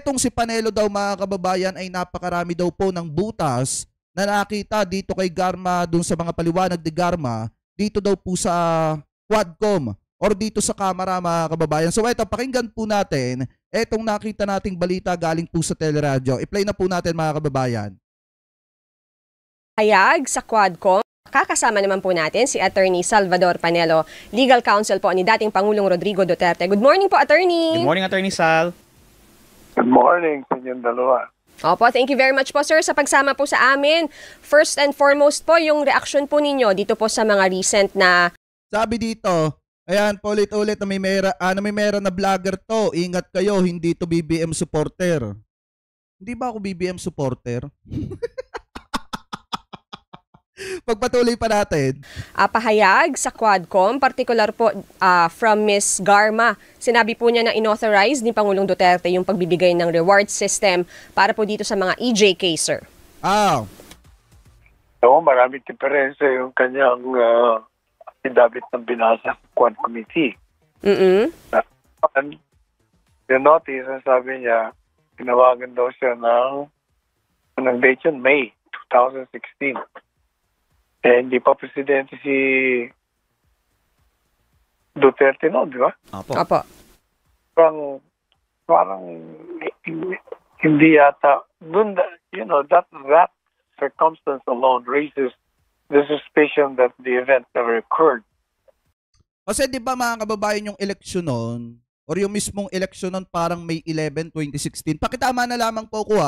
Etong si Panelo daw mga kababayan ay napakarami daw po ng butas na nakita dito kay Garma dun sa mga paliwanag ni Garma dito daw po sa Quadcom or dito sa Kamara mga kababayan. So eto, pakinggan po natin etong nakita nating balita galing po sa teleradyo. I-play na po natin mga kababayan. Hayag sa Quadcom. Kakasama naman po natin si Attorney Salvador Panelo, Legal Counsel po ni dating Pangulong Rodrigo Duterte. Good morning po, Attorney! Good morning, Attorney Sal. Good morning sa inyong dalawa. Opo, thank you very much po, sir, sa pagsama po sa amin. First and foremost po, yung reaction po ninyo dito po sa mga recent na... Sabi dito, ayan, paulit-ulit na may mera na vlogger to. Ingat kayo, hindi to BBM supporter. Hindi ba ako BBM supporter? Pagpatuloy pa natin. Pahayag sa Quadcom, particular po from Ms. Garma. Sinabi po niya na inauthorize ni Pangulong Duterte yung pagbibigay ng reward system para po dito sa mga EJK, sir. Oo, maraming diferensya yung kanyang affidavit ng binasa sa Quad Committee. Yung notice, sabi niya, tinawagan daw siya ng date yun, May 2016. Eh, hindi pa presidente si Duterte noon, di ba? Opo. Parang hindi yata, that circumstance alone raises the suspicion that the event never occurred. Kasi di ba mga kababayan yung eleksyon noon, or yung mismong eleksyon noon parang May 11, 2016, pakitama na lamang po ko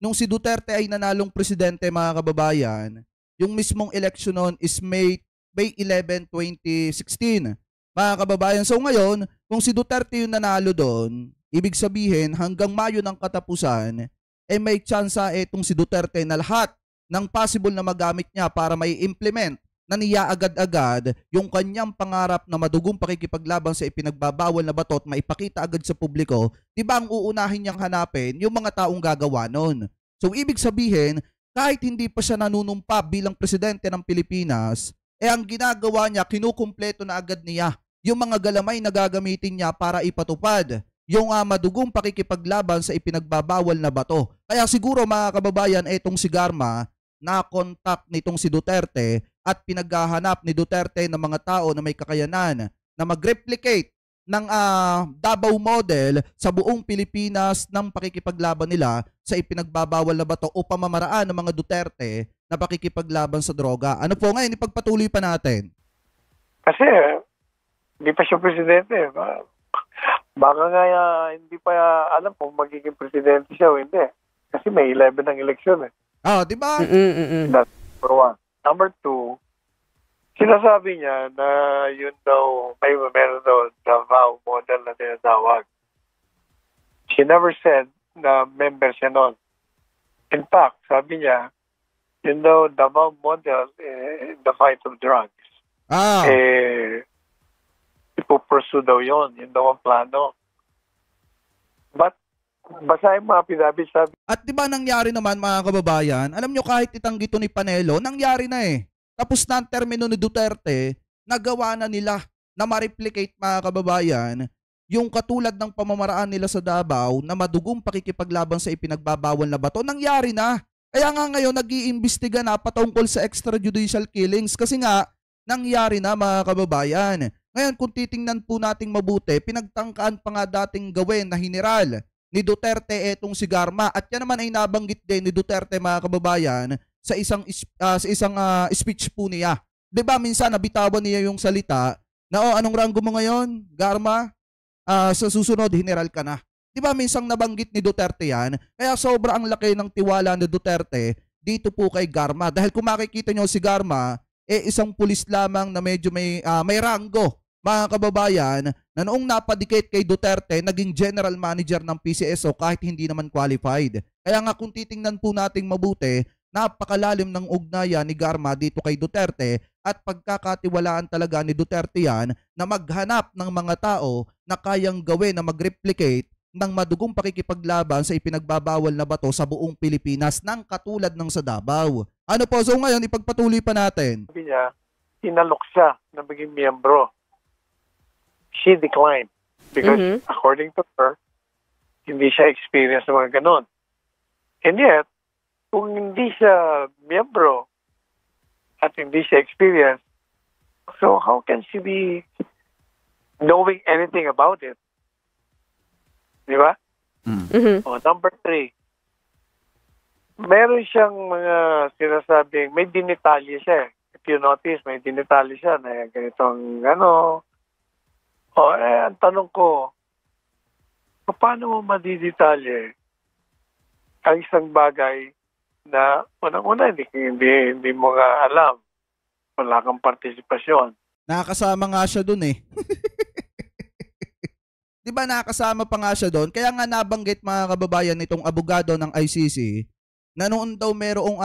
nung si Duterte ay nanalong presidente mga kababayan, yung mismong election noon is May 11, 2016. Mga kababayan, so ngayon, kung si Duterte yung nanalo doon, ibig sabihin hanggang Mayo ng katapusan, may tsansa itong si Duterte na lahat ng possible na magamit niya para may implement na niya agad-agad yung kanyang pangarap na madugong pakikipaglaban sa ipinagbabawal na bato at maipakita agad sa publiko, di ba ang uunahin niyang hanapin yung mga taong gagawa noon. So ibig sabihin, kahit hindi pa siya nanunumpa bilang presidente ng Pilipinas, ang ginagawa niya, kinukumpleto na agad niya yung mga galamay na gagamitin niya para ipatupad yung madugong pakikipaglaban sa ipinagbabawal na bato. Kaya siguro mga kababayan, etong si Garma, na-contact nitong si Duterte at pinaghahanap ni Duterte ng mga tao na may kakayanan na mag-replicate ng Davao model sa buong Pilipinas ng pakikipaglaban nila sa ipinagbabawal na bato o pamamaraan ng mga Duterte na pakikipaglaban sa droga. Ano po ngayon, ipagpatuloy pa natin? Kasi hindi pa siya presidente. Baka nga hindi pa alam kung magiging presidente siya o hindi. Kasi may 11 ng eleksyon . Di ba? That's number one. Number two, sinasabi niya na yun daw, meron daw Davao model na tinatawag. She never said na member siya nun. In fact, sabi niya, yun daw Davao model the fight of drugs. Ipupursue daw yun. Yun daw ang plano. But, basahin mo affidavit, sabi. At di ba nangyari naman mga kababayan, alam nyo kahit itanggi to ni Panelo, nangyari na Tapos na ang termino ni Duterte, nagawa na nila na ma-replicate mga kababayan yung katulad ng pamamaraan nila sa Davao na madugong pakikipaglaban sa ipinagbabawal na bato. Nangyari na. Kaya nga ngayon nag-iimbestiga na patungkol sa extrajudicial killings kasi nga nangyari na mga kababayan. Ngayon kung titingnan po nating mabuti, pinagtangkaan pa nga dating gawin na general ni Duterte etong si Garma at yan naman ay nabanggit din ni Duterte mga kababayan sa isang speech po niya. 'Di ba minsan nabitawan niya yung salita na anong ranggo mo ngayon, Garma? Sa susunod general ka na. 'Di ba minsan nabanggit ni Duterte yan? Kaya sobra ang laki ng tiwala ni Duterte dito po kay Garma dahil kung makikita niyo si Garma isang pulis lamang na medyo may ranggo mga kababayan na noong napadikit kay Duterte naging general manager ng PCSO kahit hindi naman qualified. Kaya nga kung titingnan po nating mabuti, napakalalim ng ugnayan ni Garma dito kay Duterte at pagkakatiwalaan talaga ni Duterte yan na maghanap ng mga tao na kayang gawin na mag-replicate ng madugong pakikipaglaban sa ipinagbabawal na bato sa buong Pilipinas ng katulad ng sa Davao. Ano po, so ngayon ipagpatuloy pa natin. Sabi niya, inalok siya na maging miyembro. She declined because according to her, hindi siya experienced ng mga ganon. And yet, kung hindi siya miyembro at hindi siya experienced, so how can she be knowing anything about it? Di ba? Mhm. O, number 3, meron siyang mga sinasabing, may dinitalye siya. If you notice, may dinitalye siya na ganitong ang tanong ko, paano mo madidetalye ang isang bagay na unang-una hindi mo nga alam, wala kang partisipasyon. Nakakasama nga siya dun eh. Di ba nakakasama pa nga siya doon? Kaya nga nabanggit mga kababayan nitong abogado ng ICC na noon daw merong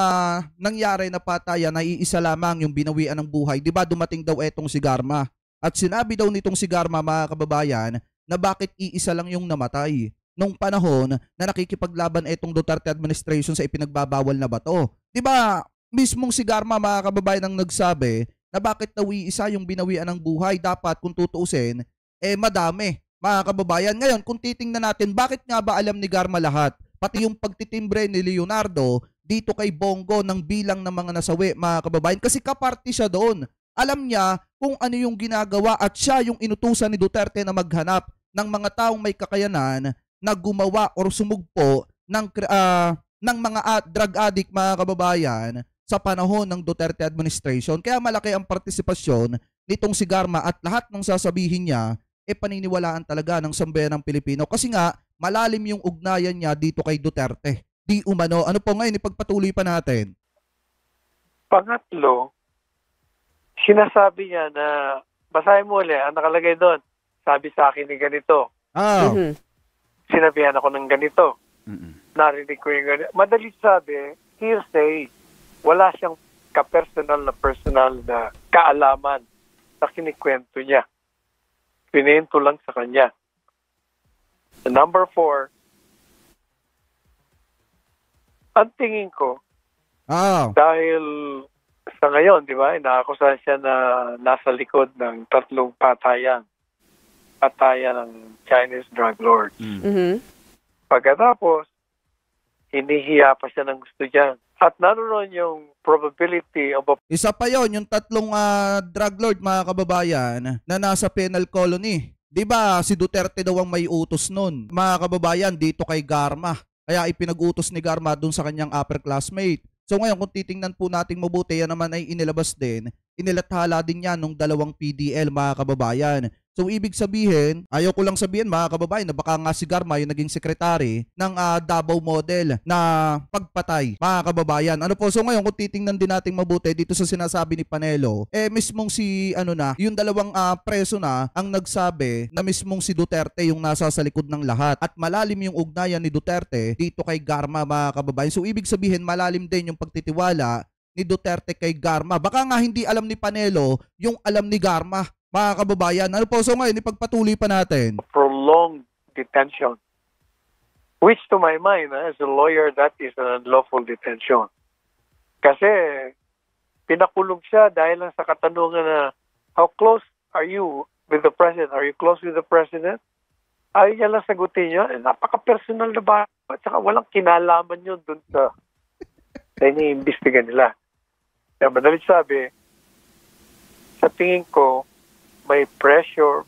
nangyari na patayan na iisa lamang yung binawian ng buhay. Di ba dumating daw etong si Garma? At sinabi daw nitong si Garma mga kababayan na bakit iisa lang yung namatay nung panahon na nakikipaglaban etong Duterte administration sa ipinagbabawal na bato. Di ba mismong si Garma mga kababayan ang nagsabi na bakit daw iisa yung binawian ng buhay? Dapat kung tutuusin, madami. Mga kababayan, ngayon kung titingnan natin, bakit nga ba alam ni Garma lahat? Pati yung pagtitimbre ni Leonardo dito kay Bongo ng bilang ng mga nasawi, mga kababayan, kasi kaparty siya doon. Alam niya kung ano yung ginagawa at siya yung inutusan ni Duterte na maghanap ng mga taong may kakayanan na gumawa or sumugpo ng mga drug addict, mga kababayan, sa panahon ng Duterte administration. Kaya malaki ang partisipasyon nitong si Garma at lahat ng sasabihin niya paniniwalaan talaga ng sambayanang Pilipino kasi nga malalim yung ugnayan niya dito kay Duterte. Di umano. Ano po ngayon, ipagpatuloy pa natin. Pangatlo, sinasabi niya na, basahin mo ulit, ang nakalagay doon, sabi sa akin ni ganito. Mhm. Sinabihan ako ng ganito. Narinig ko yung ganito. Madali sabi, hearsay. Wala siyang personal na kaalaman sa kinikwento niya. Pinento lang sa kanya. Number 4, ang tingin ko, dahil sa ngayon, di ba, inaakusahan siya na nasa likod ng 3 patayan ng Chinese drug lords. Mhm. Pagkatapos, hinihiya pa siya ng gusto dyan. At naroon yung probability of Isa pa yon yung 3 drug lord, mga kababayan, na nasa penal colony. Di ba si Duterte daw ang may utos nun, mga kababayan, dito kay Garma. Kaya ipinag-utos ni Garma dun sa kanyang upper classmate. So ngayon kung titingnan po natin mabuti, yan naman ay inilabas din, inilathala din yan nung 2 PDL, mga kababayan. So ibig sabihin, ayaw ko lang sabihin mga kababayan na baka nga si Garma yung naging sekretary ng Davao model na pagpatay, mga kababayan. Ano po, so ngayon kung titingnan din natin mabuti dito sa sinasabi ni Panelo, mismong si yung 2 preso na ang nagsabi na mismong si Duterte yung nasa sa likod ng lahat at malalim yung ugnayan ni Duterte dito kay Garma, mga kababayan. So ibig sabihin malalim din yung pagtitiwala ni Duterte kay Garma. Baka nga hindi alam ni Panelo yung alam ni Garma, mga kababayan. Ano po, so ngayon ipagpatuloy pa natin. prolonged detention. Which to my mind, as a lawyer, that is an unlawful detention. Kasi pinakulong siya dahil lang sa katanungan na, how close are you with the President? Are you close with the President? Ayaw niya lang sagutin yun. Napaka-personal na ba? At saka walang kinalaman yun dun sa iniimbestiga nila. Kaya madalit sabi, sa tingin ko, may pressure,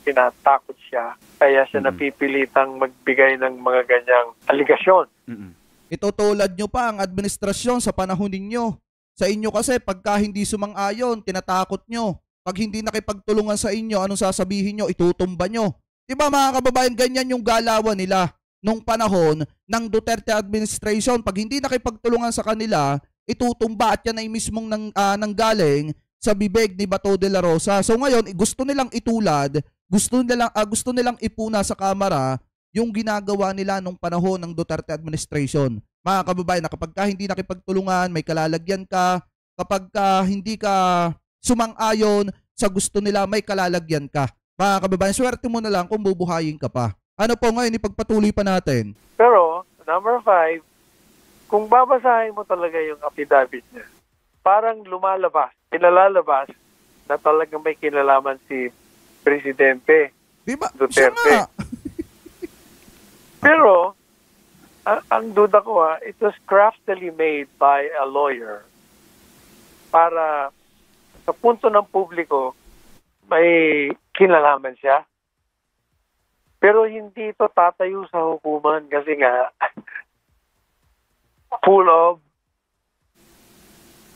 tinatakot siya, kaya siya napipilitang magbigay ng mga ganyang aligasyon. Itutulad nyo pa ang administrasyon sa panahon ninyo. Sa inyo kasi, pagka hindi sumang-ayon, tinatakot nyo. Pag hindi nakipagtulungan sa inyo, anong sasabihin nyo? Itutumba nyo. Diba mga kababayan, ganyan yung galawan nila nung panahon ng Duterte administration. Pag hindi nakipagtulungan sa kanila, itutumba at yan ay mismong nanggaling sa bibig ni Bato de la Rosa. So ngayon, gusto nilang itulad, gusto nilang ipuna sa kamera yung ginagawa nila nung panahon ng Duterte administration. Mga kababayan, na kapag hindi nakipagtulungan, may kalalagyan ka. Kapag hindi ka sumang-ayon sa gusto nila, may kalalagyan ka. Mga kababayan, swerte mo na lang kung bubuhayin ka pa. Ano po ngayon, ipagpatuloy pa natin. Pero, number 5, kung babasahin mo talaga yung affidavit niya, parang pinalalabas na talagang may kinalaman si Presidente Diba? Siya Duterte. nga. Pero, ang duda ko it was craftily made by a lawyer para sa punto ng publiko may kinalaman siya. Pero hindi ito tatayo sa hukuman kasi nga full of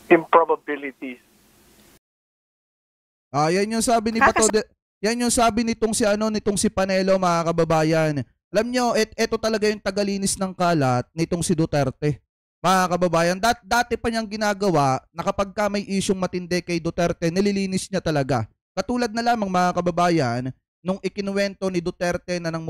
improbabilities. Yan yung sabi ni Bato. Yan yung sabi nitong si Panelo, mga kababayan. Alam nyo, eto talaga yung tagalinis ng kalat nitong si Duterte. Mga kababayan, dati pa niyang ginagawa na kapag ka may isyong matindi kay Duterte, nililinis niya talaga. Katulad na lamang, mga kababayan, nung ikinuwento ni Duterte na nang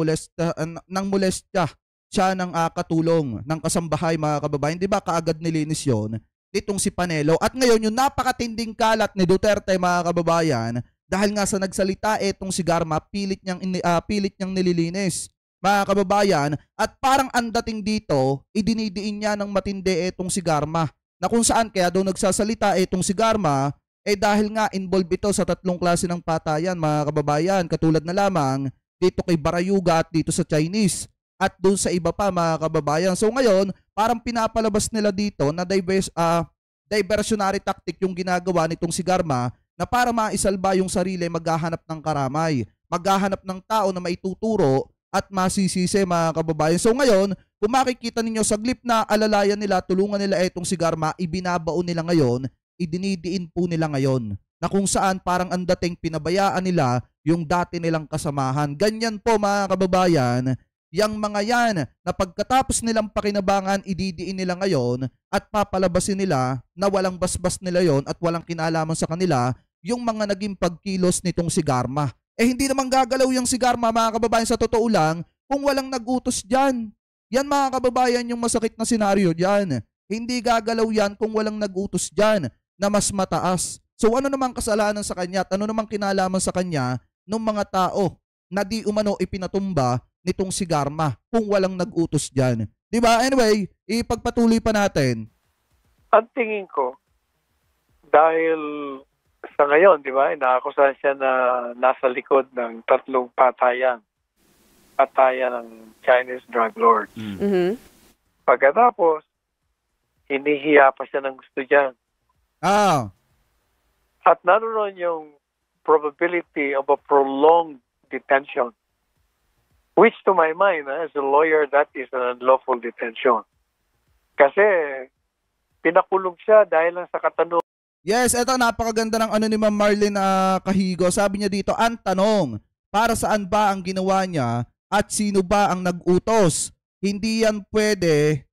molestya siya ng katulong ng kasambahay, mga kababayan. Di ba kaagad nilinis yon nitong si Panelo? At ngayon, yung napakatinding kalat ni Duterte, mga kababayan, dahil nga sa nagsalita etong si Garma, pilit niyang nililinis, mga kababayan, at parang ang dating dito, idinidiin niya ng matindi etong si Garma, na kung saan kaya daw nagsasalita etong si Garma, dahil nga involved ito sa tatlong klase ng patayan, mga kababayan, katulad na lamang dito kay Barayuga at dito sa Chinese, at doon sa iba pa, mga kababayan. So ngayon, parang pinapalabas nila dito na diversionary tactic yung ginagawa nitong si Garma, na para maisalba yung sarili, maghahanap ng karamay, maghahanap ng tao na maituturo at masisisi, mga kababayan. So ngayon, kung makikita ninyo sa glip na alalayan nila, tulungan nila etong si Garma, ibinabaon nila ngayon, idinidiin po nila ngayon, na kung saan parang ang dating pinabayaan nila yung dati nilang kasamahan. Ganyan po, mga kababayan, yang mga yan na pagkatapos nilang pakinabangan, ididiin nila ngayon at papalabasin nila na walang basbas nila yon at walang kinalaman sa kanila yung mga naging pagkilos nitong si Garma. Hindi naman gagalaw yung si Garma, mga kababayan, sa totoo lang, kung walang nag-utos dyan. Yan, mga kababayan, yung masakit na senaryo dyan. Hindi gagalaw yan kung walang nag-utos dyan na mas mataas. So ano namang kasalanan sa kanya at ano namang kinalaman sa kanya ng mga tao na di umano ipinatumba nitong si Garma kung walang nag-utos dyan. Diba? Anyway, ipagpatuloy pa natin. Ang tingin ko, dahil sa ngayon, di ba, inaakusahan siya na nasa likod ng tatlong patayan ng Chinese drug lord. Mhm. Pagkatapos, hinihiya pa siya ng gusto dyan. At naroon yung probability of a prolonged detention, which to my mind, as a lawyer, that is an unlawful detention. Kasi pinakulong siya dahil lang sa katanungan. Yes, eto, napakaganda ng ni Ma'am Marlene Cahigo. Sabi niya dito, ang tanong, para saan ba ang ginawa niya at sino ba ang nag-utos? Hindi yan pwede,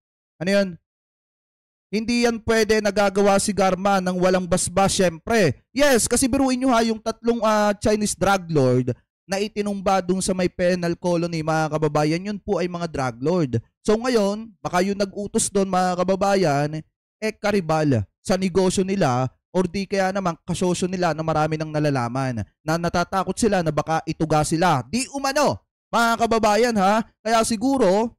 hindi yan pwede nagagawa si Garma ng walang basbas, syempre. Yes, kasi biruin nyo yung tatlong Chinese drug lord na itinumba dun sa may penal colony, mga kababayan, yun po ay mga drug lord. So ngayon, baka yung nag-utos doon, mga kababayan, karibal sa negosyo nila or di kaya naman kasosyo nila na marami nang nalalaman na natatakot sila na baka ituga sila. Di umano, mga kababayan, ha? Kaya siguro,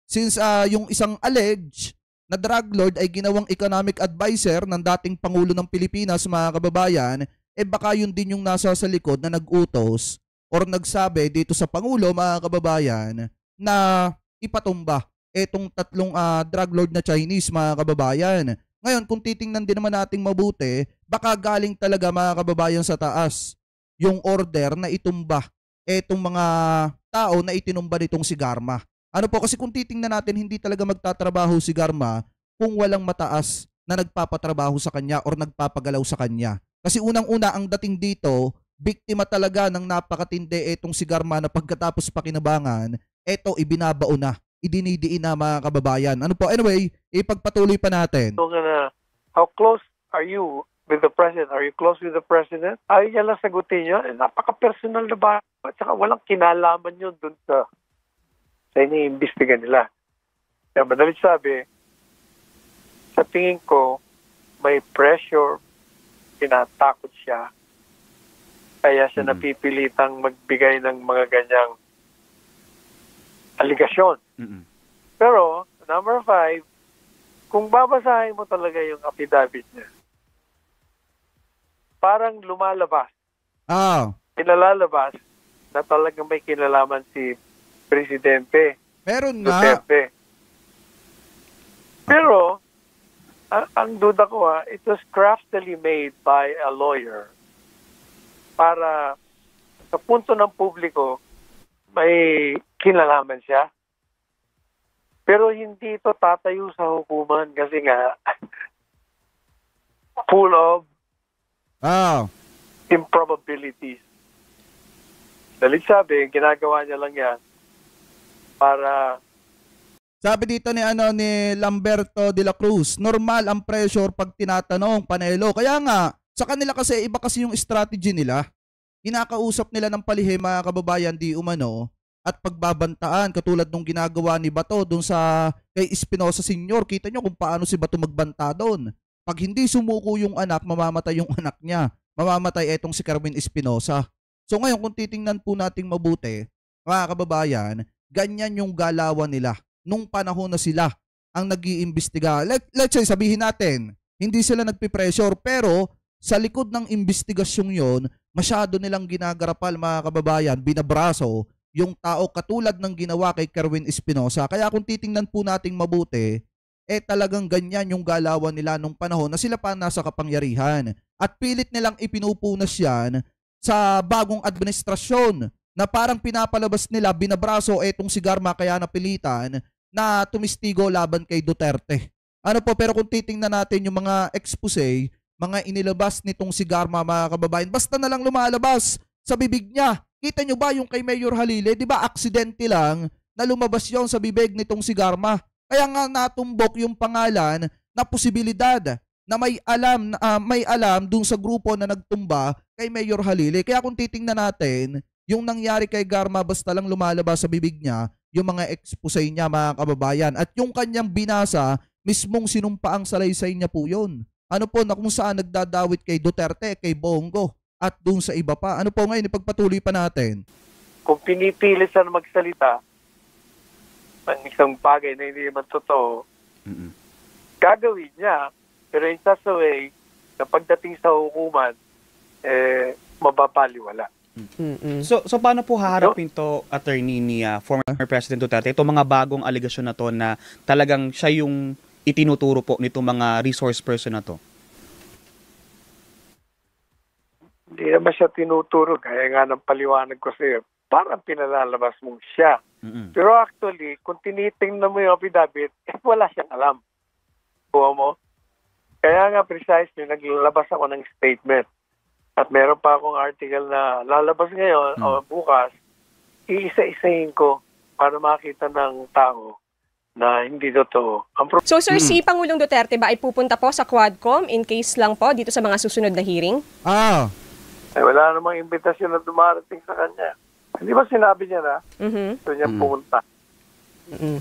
since yung isang alleged na drug lord ay ginawang economic advisor ng dating Pangulo ng Pilipinas, mga kababayan, baka yun din yung nasa sa likod na nag-utos or nagsabi dito sa Pangulo, mga kababayan, na ipatumba etong tatlong drug lord na Chinese, mga kababayan. Ngayon, kung titingnan din naman nating mabuti, baka galing talaga, mga kababayan, sa taas yung order na itumba etong mga tao na itinumba nitong si Garma. Ano po, kasi kung titingnan natin, hindi talaga magtatrabaho si Garma kung walang mataas na nagpapatrabaho sa kanya or nagpapagalaw sa kanya. Kasi unang-una, ang dating dito, biktima talaga ng napakatindi etong si Garma na pagkatapos pakinabangan, eto ibinabaon na, idinidiin na, mga kababayan. Ano po, anyway, ipagpatuloy pa natin. So, how close are you with the president? Are you close with the president? Ayaw niya lang sagutin niya. Napaka-personal na ba? At saka walang kinalaman yun dun sa iniimbestiga nila. Kaya madalit sabi, sa tingin ko, may pressure, tinatakot siya, kaya siya napipilitang magbigay ng mga ganyang aligasyon. Pero, number 5, kung babasahin mo talaga yung affidavit niya, parang lumalabas, pinalalabas na talagang may kinalaman si Presidente Meron nga. Duterte. Pero, ang duda ko it was craftily made by a lawyer para sa punto ng publiko may kinalaman siya. Pero hindi ito tatayo sa hukuman kasi nga full of improbabilities. Dahil sabi, ginagawa niya lang yan para... Sabi dito ni Lamberto de la Cruz, normal ang pressure pag tinatanong, Panelo. Kaya nga, sa kanila kasi, iba kasi yung strategy nila. Kinakausap nila ng palihim, mga kababayan, di umano, at pagbabantaan, katulad nung ginagawa ni Bato dun sa kay Espinosa Sr. Kita nyo kung paano si Bato magbanta doon. Pag hindi sumuko yung anak, mamamatay yung anak niya. Mamamatay etong si Kerwin Espinosa. So ngayon, kung titingnan po nating mabuti, mga kababayan, ganyan yung galawan nila nung panahon na sila ang nag-iimbestiga. Let's say, sabihin natin, hindi sila nagpipressure, pero sa likod ng investigasyong yon, masyado nilang ginagarapal, mga kababayan, binabraso yung tao katulad ng ginawa kay Kerwin Espinosa. Kaya kung titingnan po nating mabuti, talagang ganyan yung galawan nila nung panahon na sila pa nasa kapangyarihan. At pilit nilang ipinupunas yan sa bagong administrasyon na parang pinapalabas nila, binabraso etong si Garma kaya napilitan na tumistigo laban kay Duterte. Ano po, pero kung titingnan natin yung mga expose, mga inilabas nitong si Garma, mga kababayan, basta na lang lumalabas sa bibig niya. Kita nyo ba yung kay Mayor Halile? Di ba aksidente lang na lumabas yon sa bibig nitong si Garma? Kaya nga natumbok yung pangalan na posibilidad na may alam dun sa grupo na nagtumba kay Mayor Halile. Kaya kung titingnan natin, yung nangyari kay Garma, basta lang lumalabas sa bibig niya yung mga expose niya, mga kababayan. At yung kanyang binasa, mismong sinumpaang salaysay niya po yun. Ano po, na kung saan nagdadawit kay Duterte, kay Bongo, at dun sa iba pa. Ano po ngayon, ipagpatuloy pa natin. Kung pinipilit siya na magsalita ng isang bagay na hindi naman totoo, gagawin niya. Pero in such a way, na pagdating sa hukuman, mababaliwala. So paano po haharapin to, attorney, ni former President Duterte, itong mga bagong aligasyon na to na talagang siya yung itinuturo po nitong mga resource person na to? Hindi naman siya tinuturo. Kaya nga ng paliwanag ko sa'yo, parang pinalalabas mong siya. Pero actually, kung tinitingnan mo yung affidavit, wala siyang alam. Kuha mo? Kaya nga precisely, naglalabas ako ng statement. At meron pa akong article na lalabas ngayon o bukas, iisa-isahin ko para makita ng tao na hindi totoo. So sir, si Pangulong Duterte ba ay pupunta po sa Quadcom in case lang po dito sa mga susunod na hearing? Wala namang imbitasyon na dumarating sa kanya. Hindi ba sinabi niya na? Gusto niya pumunta.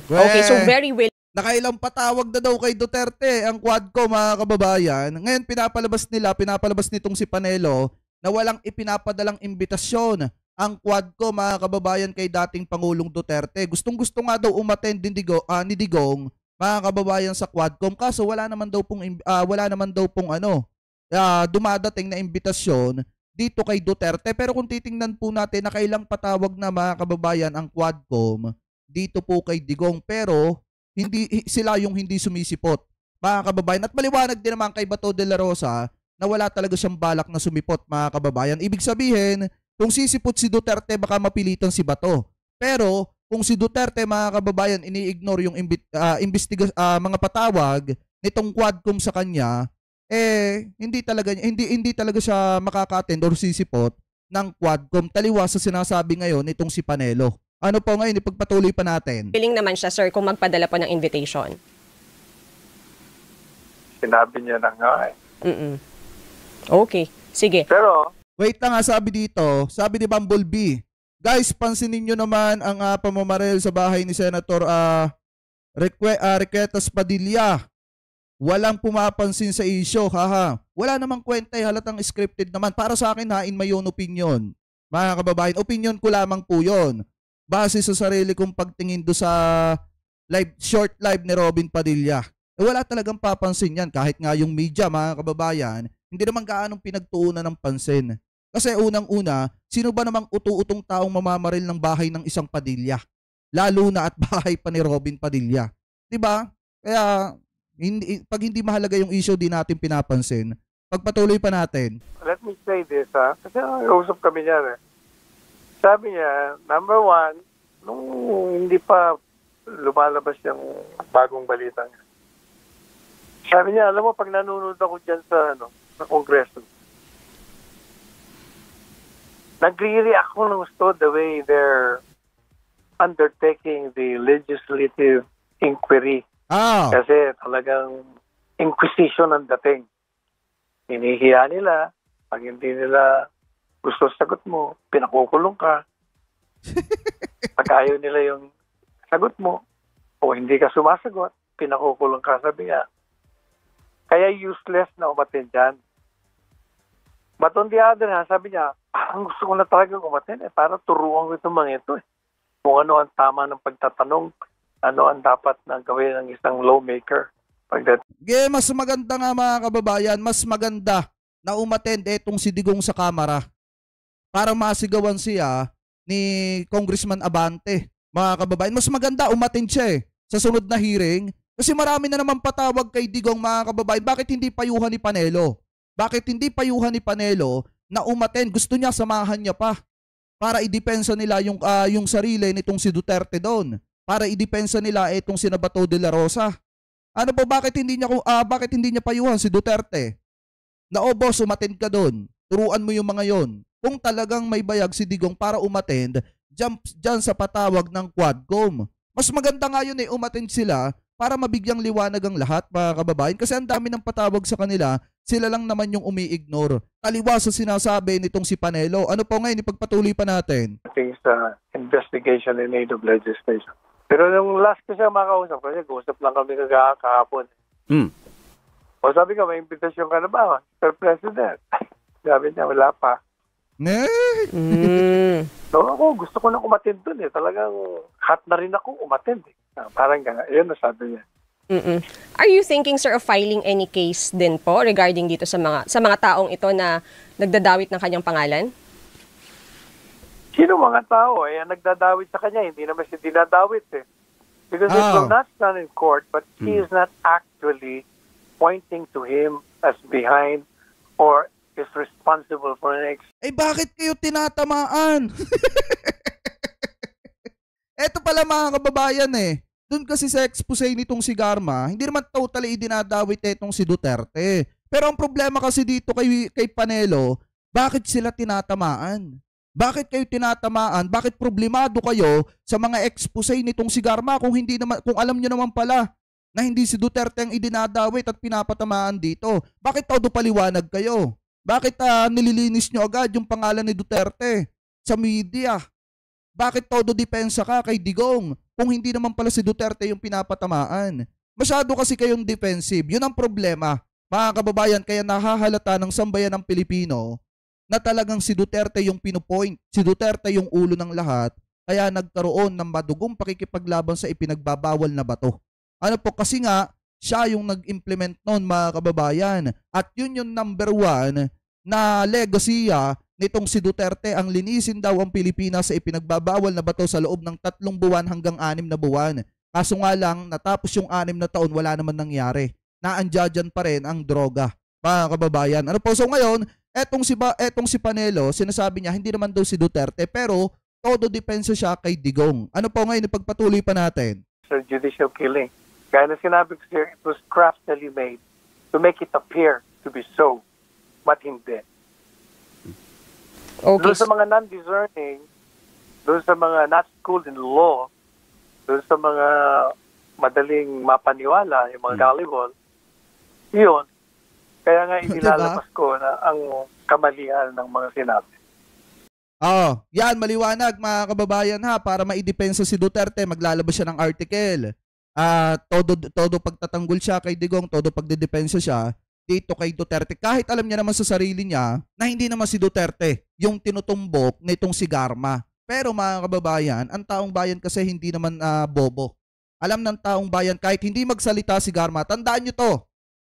Okay, so very well. Nakailang patawag na daw kay Duterte ang Quadcom, mga kababayan. Ngayon pinapalabas nitong si Panelo na walang ipinapadalang imbitasyon ang Quadcom, mga kababayan, kay dating Pangulong Duterte. Gustong-gusto nga daw umattend ni Digong, mga kababayan, sa Quadcom, kaso wala naman daw pong dumadating na imbitasyon dito kay Duterte. Pero kung titingnan po natin, nakailang patawag na, mga kababayan, ang Quadcom dito po kay Digong, pero sila yung hindi sumisipot, mga kababayan. At maliwanag din naman kay Bato de la Rosa na wala talaga siyang balak na sumipot, mga kababayan. Ibig sabihin, kung sisipot si Duterte, baka mapilitan si Bato. Pero kung si Duterte, mga kababayan, ini-ignore yung mga patawag nitong Quadcom sa kanya, hindi talaga siya makaka-attend or sisipot ng Quadcom, taliwas sa sinasabi ngayon nitong si Panelo. Ano po ngayon, ipagpatuloy pa natin. Willing naman siya, sir, kung magpadala po ng invitation. Sinabi niya na nga Okay, sige. Pero, wait lang nga, sabi ni Bumblebee, guys, pansinin nyo naman ang pamamaril sa bahay ni Senator Requetas Padilla. Walang pumapansin sa isyo, haha. Wala namang kwenta, halatang scripted naman. Para sa akin, hain may yun opinion. Mga kababayan, opinion ko lamang po yun. Base sa sarili kong pagtingin do sa short live ni Robin Padilla. Wala talagang papansin yan. Kahit nga yung media, mga kababayan, hindi naman gaanong pinagtuunan ng pansin. Kasi unang-una, sino ba namang utu-utong taong mamamaril ng bahay ng isang Padilla? lalo na at bahay pa ni Robin Padilla. 'Di ba? Kaya pag hindi mahalaga yung issue, di natin pinapansin. Pagpatuloy pa natin. Let me say this, kasi usap kami niyan. Sabi niya, number one, nung hindi pa lumalabas yung bagong balita niya. Sabi niya, alam mo, pag nanonood ako dyan sa Kongreso, nagre-react ko ng gusto the way they're undertaking the legislative inquiry. Kasi talagang inquisition ang dating. Hinihiya nila. Pag hindi nila gusto sagot mo, pinakukulong ka. Pag ayaw nila yung sagot mo, o hindi ka sumasagot, pinakukulong ka, sabi nga. Kaya useless na umatin dyan. But on the other hand, sabi niya, ang gusto ko na talaga umatin para turuan ko itong mga ito. Kung ano ang tama ng pagtatanong, ano ang dapat na gawin ng isang lawmaker. Mas maganda nga mga kababayan, mas maganda na umattend etong si Digong sa Kamara para masigawan siya ni Congressman Abante. Mga kababayan, mas maganda umattend siya sa sunod na hearing kasi marami na naman patawag kay Digong, mga kababayan. Bakit hindi payuhan ni Panelo? Bakit hindi payuhan ni Panelo na umattend? Gusto niya, samahan niya pa para idepensa nila yung sarili nitong si Duterte doon. Para idepensa nila itong si Bato de la Rosa. Ano po, bakit hindi niya payuhan si Duterte? Na boss, umattend ka doon. Turuan mo yung mga yon. Kung talagang may bayag si Digong para umattend, dyan sa patawag ng Quadcom. Mas maganda nga yun umattend sila para mabigyang liwanag ang lahat, mga kababayan. Kasi ang dami ng patawag sa kanila, sila lang naman yung umi-ignore. Taliwas sa sinasabi nitong si Panelo. Ano po ngayon, ipagpatuloy pa natin? Things investigation in aid of legislation. Pero nung last ko siya makausap, kasi usap lang kami kahapon. O sabi ko, may imbitasyon ka na ba, Mr. President? Sabi niya, wala pa. So ako, gusto ko nang umattend dun Talagang hot na rin ako umattend Parang yun na sabi niya. Are you thinking, sir, of filing any case din po regarding dito sa mga taong ito na nagdadawit ng kanyang pangalan? Sino mga tao ang nagdadawit sa kanya? Hindi naman siya dinadawit Because it will not stand in court, but he is not actually pointing to him as behind or is responsible for an bakit kayo tinatamaan? Eto pala mga kababayan Doon kasi sa expose nitong si Garma, hindi naman totally dinadawit itong si Duterte. Pero ang problema kasi dito kay Panelo, bakit sila tinatamaan? Bakit kayo tinatamaan? Bakit problemado kayo sa mga expose nitong si Garma kung alam niyo naman pala na hindi si Duterte ang idinadawit at pinapatamaan dito? Bakit todo paliwanag kayo? Bakit nililinis niyo agad yung pangalan ni Duterte sa media? Bakit todo depensa ka kay Digong kung hindi naman pala si Duterte yung pinapatamaan? Masyado kasi kayong defensive. Yun ang problema, mga kababayan. Kaya nahahalata ng sambayan ng Pilipino na talagang si Duterte yung pinupoint. Si Duterte yung ulo ng lahat. Kaya nagkaroon ng madugong pakikipaglaban sa ipinagbabawal na bato. Ano po, kasi nga, siya yung nag-implement noon, mga kababayan. At yun yung number 1 na legacy nitong si Duterte, ang linisin daw ang Pilipinas sa ipinagbabawal na bato sa loob ng 3 buwan hanggang 6 na buwan. Kaso nga lang, natapos yung 6 na taon, wala naman nangyari. Naandyan pa rin ang droga, mga kababayan. Ano po, so ngayon, etong si Panelo, sinasabi niya, hindi naman daw si Duterte, pero todo depensa siya kay Digong. Ano po ngayon, ipagpatuloy pa natin? Sa judicial killing. Kaya na sinabi ko siya, it was craftily made to make it appear to be so, but hindi. Okay. Doon sa mga non-discerning, doon sa mga not schooled in law, doon sa mga madaling mapaniwala, yung mga gullible, yun. Kaya nga inilalabas ko na ang kamalian ng mga sinabi. Yan, maliwanag mga kababayan para maidepensa si Duterte, maglalabas siya ng article. Todo pagtatanggol siya kay Digong, todo pagdedepensa siya dito kay Duterte. Kahit alam niya naman sa sarili niya na hindi naman si Duterte yung tinutumbok nitong si Garma. Pero mga kababayan, ang taong bayan kasi hindi naman bobo. Alam ng taong bayan kahit hindi magsalita si Garma, tandaan nyo to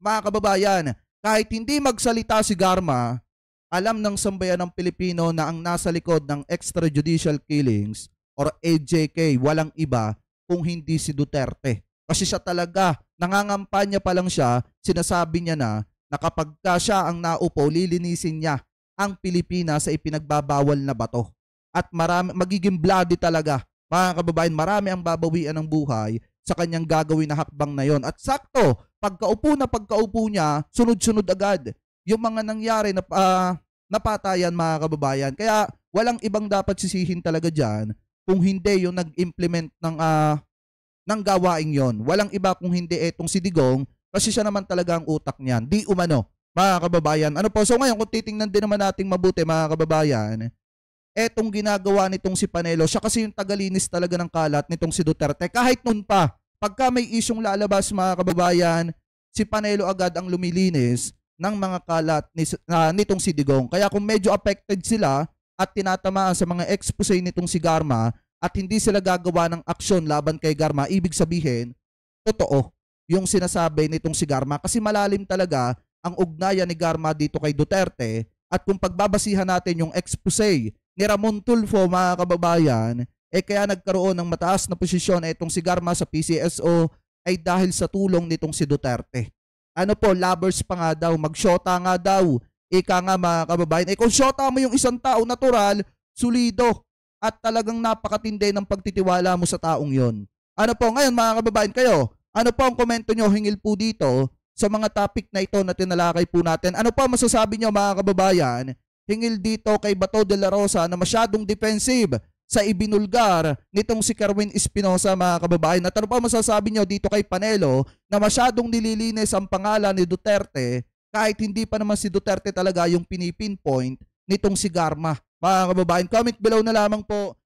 mga kababayan, kahit hindi magsalita si Garma, alam ng sambayan ng Pilipino na ang nasa likod ng extrajudicial killings or AJK, walang iba kung hindi si Duterte. Kasi siya talaga, nangangampanya pa lang siya, sinasabi niya na kapag ka siya ang naupo, lilinisin niya ang Pilipinas sa ipinagbabawal na bato. At marami, magiging bloody talaga, mga kababayan, marami ang babawian ng buhay sa kanyang gagawin na hakbang na yon. At sakto, pagkaupo niya, sunod-sunod agad yung mga nangyari na napatayan, mga kababayan. Kaya walang ibang dapat sisihin talaga dyan kung hindi yung nag-implement ng gawaing yon. Walang iba kung hindi etong si Digong, kasi siya naman talaga ang utak niyan. Di umano, mga kababayan. Ano po, so ngayon kung titingnan din naman nating mabuti, mga kababayan, etong ginagawa nitong si Panelo, siya kasi yung tagalinis talaga ng kalat nitong si Duterte. Kahit noon pa, pagka may isyong lalabas, mga kababayan, si Panelo agad ang lumilinis ng mga kalat nitong si Digong. Kaya kung medyo affected sila at tinatamaan sa mga expose nitong si Garma at hindi sila gagawa ng aksyon laban kay Garma, ibig sabihin, totoo yung sinasabi nitong si Garma, kasi malalim talaga ang ugnayan ni Garma dito kay Duterte. At kung pagbabasihan natin yung expose ni Ramon Tulfo, mga kababayan, kaya nagkaroon ng mataas na posisyon itong si Garma sa PCSO ay dahil sa tulong nitong si Duterte. Ano po, lovers pa nga daw, magsyota nga daw. Ika nga, mga kababayan, kung syota mo yung isang tao, natural, sulido, at talagang napakatindi ng pagtitiwala mo sa taong yon. Ano po, ngayon mga kababayan, kayo, ano po ang komento nyo, hingil po dito sa mga topic na ito na tinalakay po natin. Ano pa masasabi nyo, mga kababayan, hingil dito kay Bato de la Rosa na masyadong defensive sa ibinulgar nitong si Kerwin Espinosa, mga kababayan. At ano pa masasabi nyo dito kay Panelo na masyadong nililinis ang pangalan ni Duterte kahit hindi pa naman si Duterte talaga yung pinipinpoint nitong si Garma. Mga kababayan, comment below na lamang po